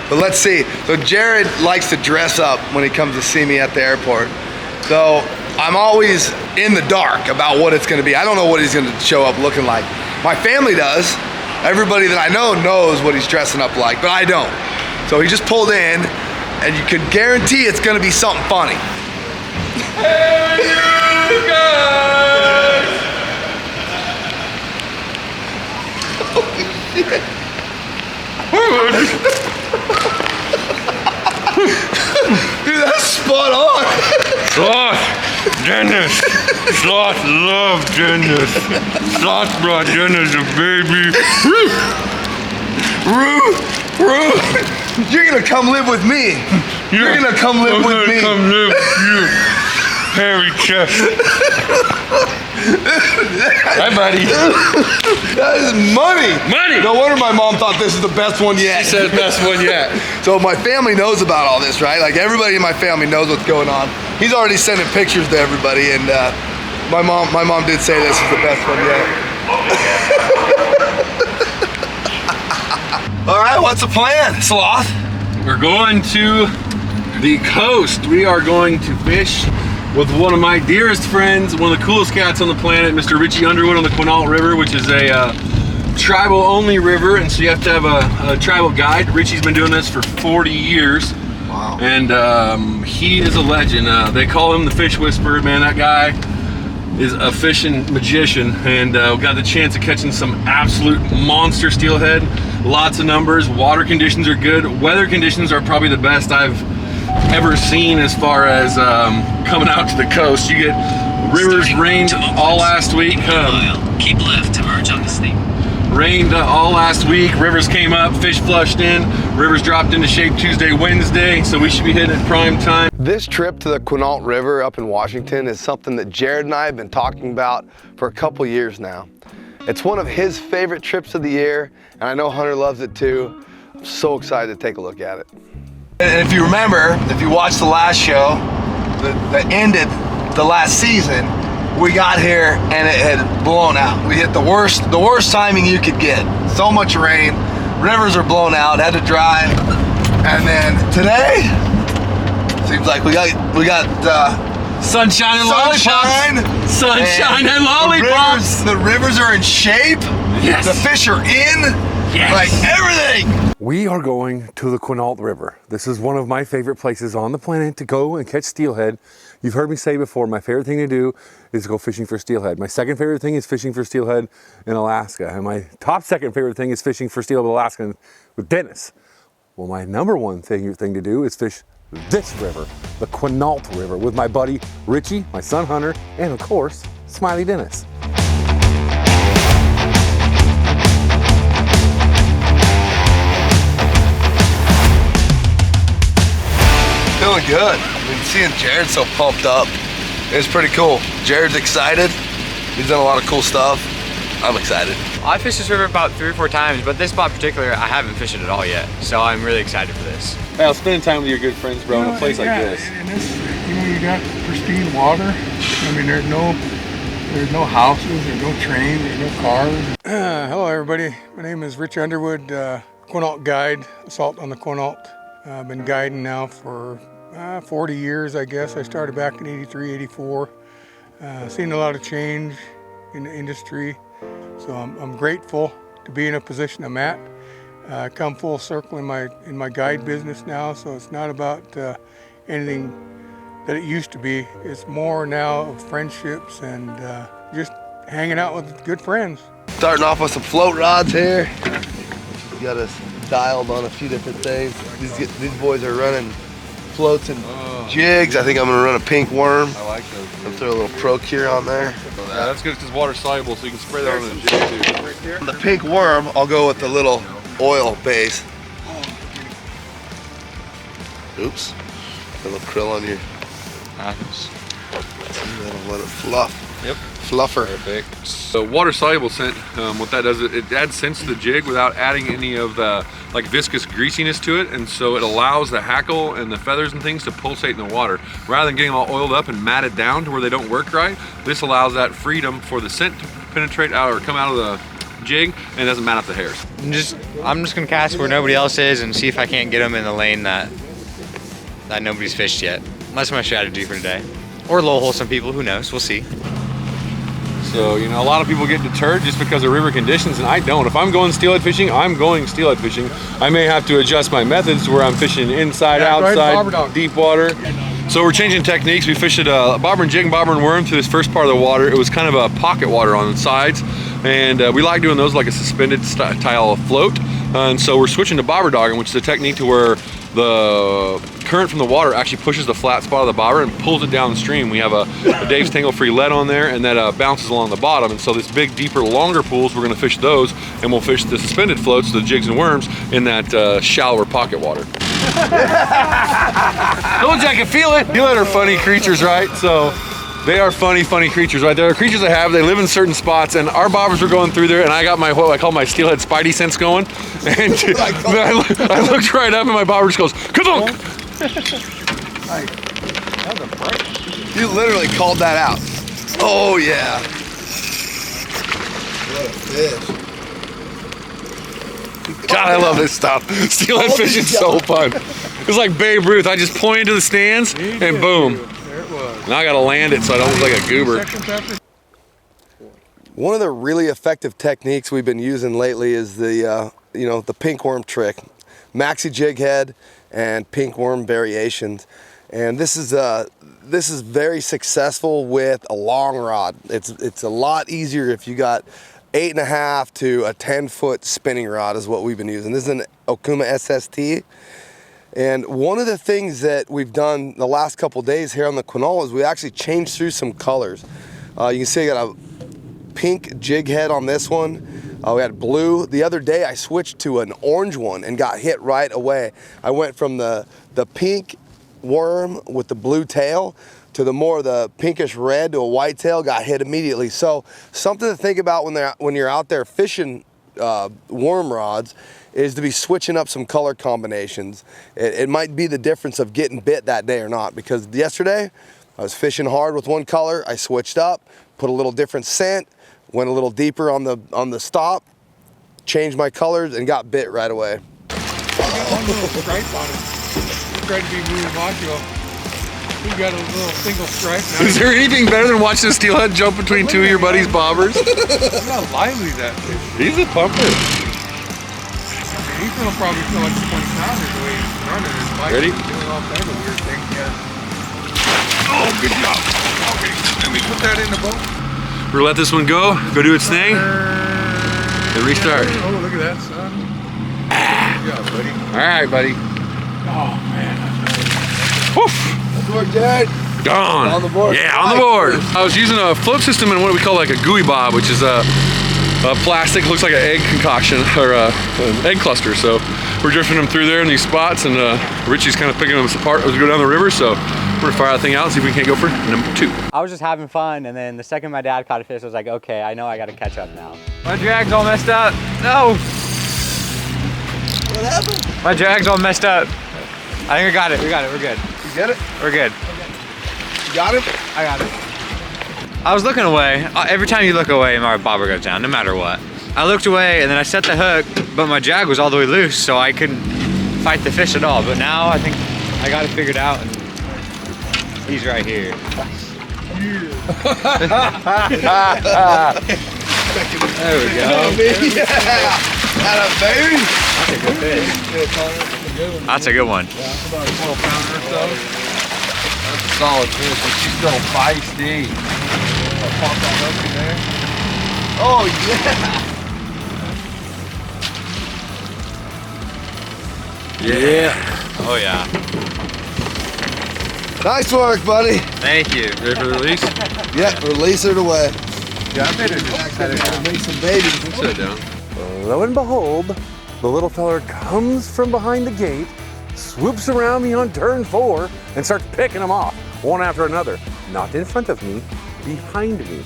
But let's see. So Jarod likes to dress up when he comes to see me at the airport. So I'm always in the dark about what it's gonna be. I don't know what he's gonna show up looking like. My family does. Everybody that I know knows what he's dressing up like, but I don't. So he just pulled in, and you could guarantee it's gonna be something funny. Hey, you guys! Holy shit. Dude, that's spot on. Sloth, Dennis. Sloth love Dennis. Sloth brought Dennis a baby. Roo, you're gonna come live with me. You're gonna come live with me. Come live with you. Hairy chest. Hi, buddy. That is money. Money. No wonder my mom thought this is the best one yet. She said best one yet. So my family knows about all this, right? Like everybody in my family knows what's going on. He's already sending pictures to everybody, and my mom did say this is the best one yet. All right, what's the plan, Sloth? We're going to the coast. We are going to fish with one of my dearest friends, one of the coolest cats on the planet, Mr. Richie Underwood on the Quinault River, which is a tribal only river, and so you have to have a tribal guide. Richie's been doing this for 40 years. Wow. And he is a legend. They call him the Fish Whisperer, man. That guy is a fishing magician, and we got the chance of catching some absolute monster steelhead. Lots of numbers. Water conditions are good. Weather conditions are probably the best I've ever seen as far as coming out to the coast. You get rivers rained all last week. Keep left to merge on the steep. Rained all last week. Rivers came up, fish flushed in. Rivers dropped into shape Tuesday, Wednesday, so we should be hitting at prime time. This trip to the Quinault River up in Washington is something that Jarod and I have been talking about for a couple years now. It's one of his favorite trips of the year, and I know Hunter loves it too. I'm so excited to take a look at it. And if you remember, if you watched the last show that ended the last season, we got here and it had blown out. We hit the worst timing you could get. So much rain, rivers are blown out, had to drive. And then today, seems like we got Sunshine and lollipops. Sunshine and lollipops. The rivers are in shape. Yes. The fish are in. Yes. Like everything. We are going to the Quinault River. This is one of my favorite places on the planet to go and catch steelhead. You've heard me say before, my favorite thing to do is to go fishing for steelhead. My second favorite thing is fishing for steelhead in Alaska. And my top second favorite thing is fishing for steelhead in Alaska with Dennis. Well, my number one thing to do is fish this river, the Quinault River, with my buddy Richie, my son Hunter, and of course, Smiley Dennis. Feeling good. I mean, seeing Jarod so pumped up, it's pretty cool. Jarod's excited. He's done a lot of cool stuff. I'm excited. I fished this river about 3 or 4 times, but this spot in particular, I haven't fished it at all yet. So I'm really excited for this. Well, spending time with your good friends, bro, in a place like this. And this, you got pristine water. I mean, there's no houses, there's no trains, there's no cars. Hello, everybody. My name is Rich Underwood, Quinault guide, assault on the Quinault. I've been guiding now for 40 years, I guess. I started back in 83, 84. Seen a lot of change in the industry. So I'm grateful to be in a position I'm at. Come full circle in my guide business now, so it's not about anything that it used to be. It's more now of friendships and just hanging out with good friends. Starting off with some float rods here. Got us dialed on a few different things. These boys are running floats and jigs. I think I'm gonna run a pink worm. I like those. I'll throw a little Procure on there. Yeah, that's good because it's water soluble, so you can spray that on the jig too. On the pink worm, I'll go with the little oil base. Oops. A little krill on your Nice. that'll let it fluff. Yep. Fluffer. Perfect. So water soluble scent, what that does, it adds scent to the jig without adding any of the like viscous greasiness to it, and so it allows the hackle and the feathers and things to pulsate in the water. Rather than getting all oiled up and matted down to where they don't work right, this allows that freedom for the scent to penetrate out or come out of the jig and it doesn't mat up the hairs. I'm just gonna cast where nobody else is and see if I can't get them in the lane that nobody's fished yet. That's my strategy for today. Or low hole some people, who knows, we'll see. So, you know, a lot of people get deterred just because of river conditions, and I don't. If I'm going steelhead fishing, I'm going steelhead fishing. I may have to adjust my methods to where I'm fishing inside, outside, deep water. So we're changing techniques. We fished a bobber and jig and bobber and worm through this first part of the water. It was kind of a pocket water on the sides, and we like doing those like a suspended style float. And so we're switching to bobber dogging, which is a technique to where the current from the water actually pushes the flat spot of the bobber and pulls it down the stream. We have a Dave's Tangle Free lead on there, and that bounces along the bottom. And so this big, deeper, longer pools, we're gonna fish those, and we'll fish the suspended floats, the jigs and worms, in that shallower pocket water. Told you I could feel it. Steelhead are funny creatures, right? So they are funny creatures, right? There are creatures I have, they live in certain spots, and our bobbers were going through there, and I got my, what I call my steelhead spidey sense going. And I looked right up, and my bobber just goes, ka-dunk! You literally called that out. Oh yeah. What a fish. God, I love this stuff. Steelhead fishing is so fun. It's like Babe Ruth. I just point into the stands, and boom. There it was. Now I gotta land it so I don't look like a goober. One of the really effective techniques we've been using lately is the the pink worm trick, maxi jig head and pink worm variations, and this is very successful with a long rod. It's a lot easier if you got 8.5 to a 10-foot spinning rod is what we've been using. This is an Okuma SST. And one of the things that we've done the last couple days here on the Quinault is we actually changed through some colors. You can see I got a pink jig head on this one. We had blue. The other day I switched to an orange one and got hit right away. I went from the pink worm with the blue tail to the more of the pinkish red to a white tail, got hit immediately. So something to think about when you're out there fishing worm rods is to be switching up some color combinations. It might be the difference of getting bit that day or not, because yesterday I was fishing hard with one color, I switched up, put a little different scent, went a little deeper on the stop, changed my colors, and got bit right away. One little stripe on it. Tried to be muy macho. We got a little single stripe now. Is there anything better than watching a steelhead jump between two of your buddies' bobbers? Look how lively that fish. He's a pumper. He's gonna probably feel like 20 pounders the way he's running. His bike Ready? is doing all kinds of weird things. Yeah. Oh, good job. Okay, let me put that in the boat. We're gonna let this one go do its thing, and restart. Oh, look at that, son. Good job, buddy. All right, buddy. Oh, man. Woof! Good work, Jared. Gone. On the board. Yeah, on the board. I was using a float system in what we call like a gooey bob, which is a plastic, looks like an egg concoction or an egg cluster. So we're drifting them through there in these spots, and Richie's kind of picking them apart as we go down the river. So we're gonna fire that thing out and see if we can't go for number 2. I was just having fun, and then the second my dad caught a fish, I was like, okay, I know I gotta catch up now. My drag's all messed up. No! What happened? My drag's all messed up. I think we got it, we're good. You get it? We're good. You got it? I got it. I was looking away. Every time you look away, my bobber goes down, no matter what. I looked away, and then I set the hook, but my drag was all the way loose, so I couldn't fight the fish at all. But now I think I got it figured out, and he's right here. There we go. Yeah. That a baby. That's a good fish. That's a good one. Yeah, about a 12-pounder or so. That's a solid fish, but she's still feisty. Pop that hook in there. Oh yeah. Yeah. Oh yeah. Nice work, buddy. Thank you. Ready for the release? Yeah, release her away. Yeah, I better just set it Gotta make some babies. Sit it down. Lo and behold, the little feller comes from behind the gate, swoops around me on turn 4, and starts picking them off, one after another. Not in front of me, behind me.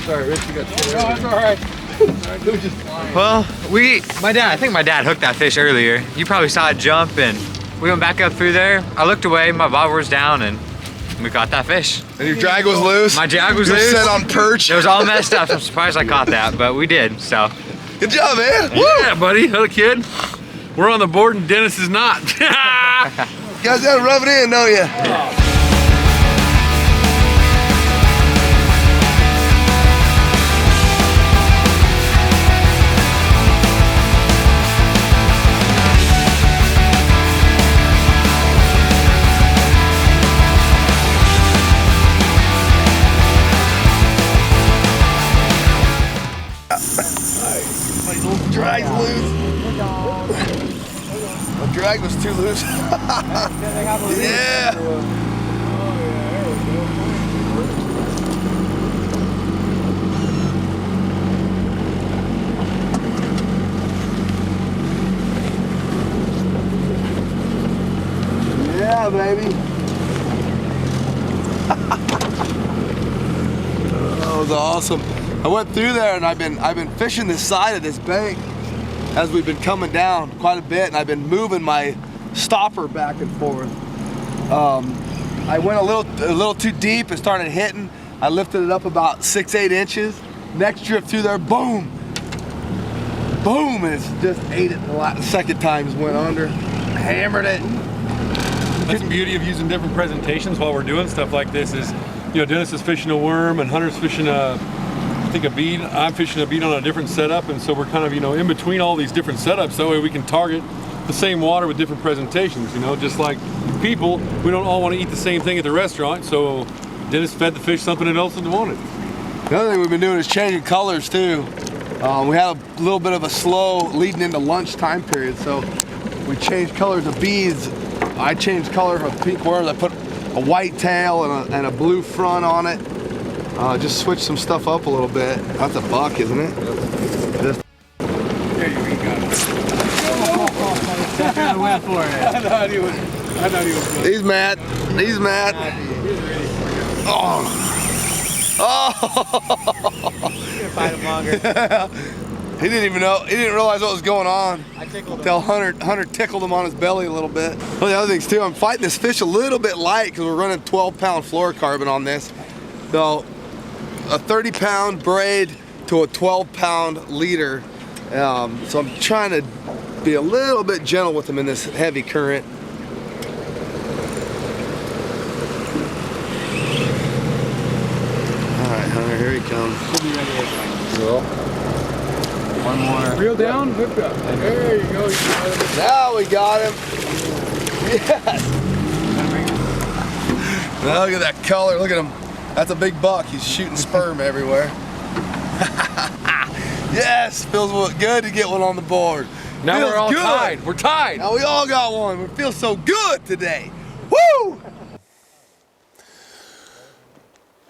Sorry, Rich, you got to get it. No, that's all right. It was just flying. Well, I think my dad hooked that fish earlier. You probably saw it jump, and we went back up through there. I looked away, my bobber was down, and we caught that fish. And your drag was loose? My drag was You're loose. set on perch? It was all messed up. So I'm surprised I caught that, but we did, so. Good job, man. Yeah, buddy, hello kid. We're on the board and Dennis is not. You guys gotta rub it in, don't you? Drag's loose. The drag was too loose. Yeah. Yeah, baby. That was awesome. I went through there and I've been fishing this side of this bank as we've been coming down quite a bit, and I've been moving my stopper back and forth. I went a little too deep and started hitting. I lifted it up about 6-8 inches. Next trip through there, boom, boom, and it's just ate it the second time. Just went under, hammered it. That's the beauty of using different presentations while we're doing stuff like this is, you know, Dennis is fishing a worm and Hunter's fishing I think a bead. I'm fishing a bead on a different setup, and so we're kind of, you know, in between all these different setups, so that way we can target the same water with different presentations. You know, just like people, we don't all want to eat the same thing at the restaurant, so Dennis fed the fish something else that they wanted. The other thing we've been doing is changing colors too. We had a little bit of a slow leading into lunch time period, so we changed colors of beads. I changed color of pink worms. I put a white tail and a blue front on it. Just switch some stuff up a little bit. That's a buck, isn't it? This. There you go. I went for it. I thought he was. He's mad. He's mad. Oh. Oh. Fight him longer. He didn't even know. He didn't realize what was going on. I tickled him. Until Hunter tickled him on his belly a little bit. One of the other things too, I'm fighting this fish a little bit light because we're running 12-pound fluorocarbon on this. So a 30-pound braid to a 12-pound leader. So I'm trying to be a little bit gentle with him in this heavy current. All right, Hunter, here he comes. Cool. One more. Reel down, hook up. There you go. Now we got him. Yes. Now look at that color. Look at him. That's a big buck. He's shooting sperm everywhere. Yes, feels good to get one on the board. Now Feels we're all good. tied. We're tied. Now we all got one. We feel so good today. Woo!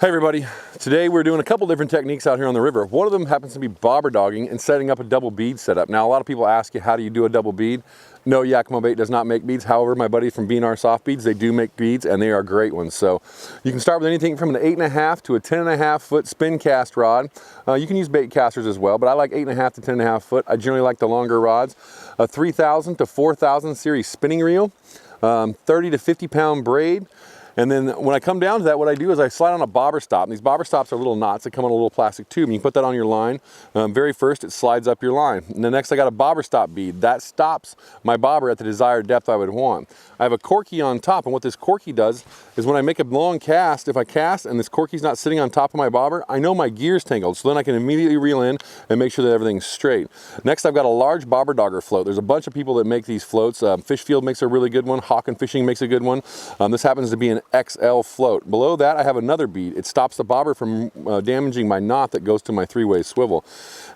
Hey everybody, today we're doing a couple different techniques out here on the river. One of them happens to be bobber dogging and setting up a double bead setup. Now a lot of people ask you, how do you do a double bead? No, Yakima Bait does not make beads. However, my buddy from BNR Soft Beads, they do make beads and they are great ones. So you can start with anything from an 8.5 to a 10.5 foot spin cast rod. You can use bait casters as well, but I like 8.5 to 10.5 foot. I generally like the longer rods. A 3,000 to 4,000 series spinning reel, 30 to 50 pound braid. And then when I come down to that, what I do is I slide on a bobber stop. And these bobber stops are little knots that come on a little plastic tube. And you put that on your line. Very first, it slides up your line. And then next, I got a bobber stop bead. That stops my bobber at the desired depth I would want. I have a corky on top. And what this corky does is when I make a long cast, if I cast and this corky's not sitting on top of my bobber, I know my gear's tangled. So then I can immediately reel in and make sure that everything's straight. Next, I've got a large bobber dogger float. There's a bunch of people that make these floats. Fishfield makes a really good one. Hawk and Fishing makes a good one. This happens to be an XL float. Below that, I have another bead. It stops the bobber from damaging my knot that goes to my three-way swivel.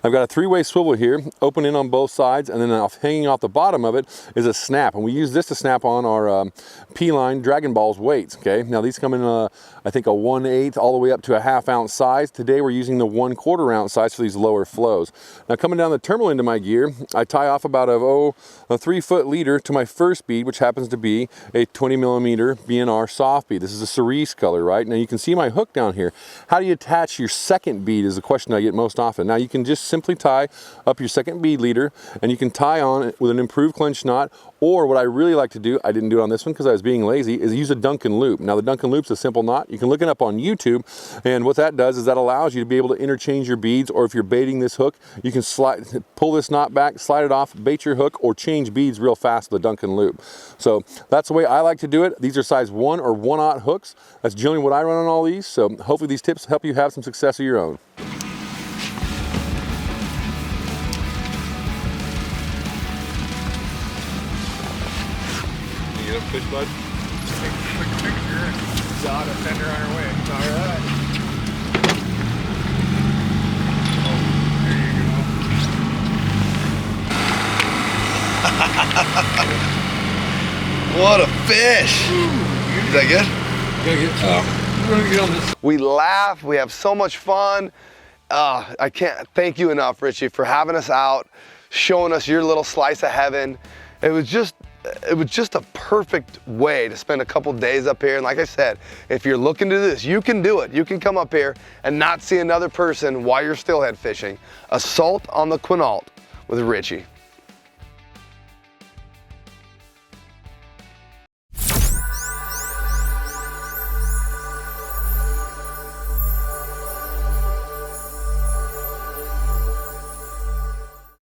I've got a three-way swivel here, open in on both sides, and then hanging off the bottom of it is a snap. And we use this to snap on our P-line Dragon Balls weights, okay? Now these come in, I think, a 1/8 all the way up to a 1/2 ounce size. Today we're using the 1/4 ounce size for these lower flows. Now coming down the terminal end of my gear, I tie off about a 3 foot leader to my first bead, which happens to be a 20 millimeter BNR soft bead. This is a cerise color, right? Now you can see my hook down here. How do you attach your second bead is the question I get most often. Now you can just simply tie up your second bead leader and you can tie on it with an improved clench knot, Or what I really like to do, I didn't do it on this one because I was being lazy, is use a Duncan loop. Now the Duncan loop's a simple knot. You can look it up on YouTube, and what that does is that allows you to be able to interchange your beads, or if you're baiting this hook, you can pull this knot back, slide it off, bait your hook, or change beads real fast with a Duncan loop. So that's the way I like to do it. These are size 1 or 1/0 hooks. That's generally what I run on all these, so hopefully these tips help you have some success of your own. You get a fish, bud? Take a quick picture and send her on her way. All right. Oh, there you go. What a fish! Is that good? We're gonna get on this. We laugh, we have so much fun. I can't thank you enough, Richie, for having us out, showing us your little slice of heaven. It was just a perfect way to spend a couple days up here. And like I said, if you're looking to do this, you can do it. You can come up here and not see another person while you're steelhead fishing. Assault on the Quinault with Richie.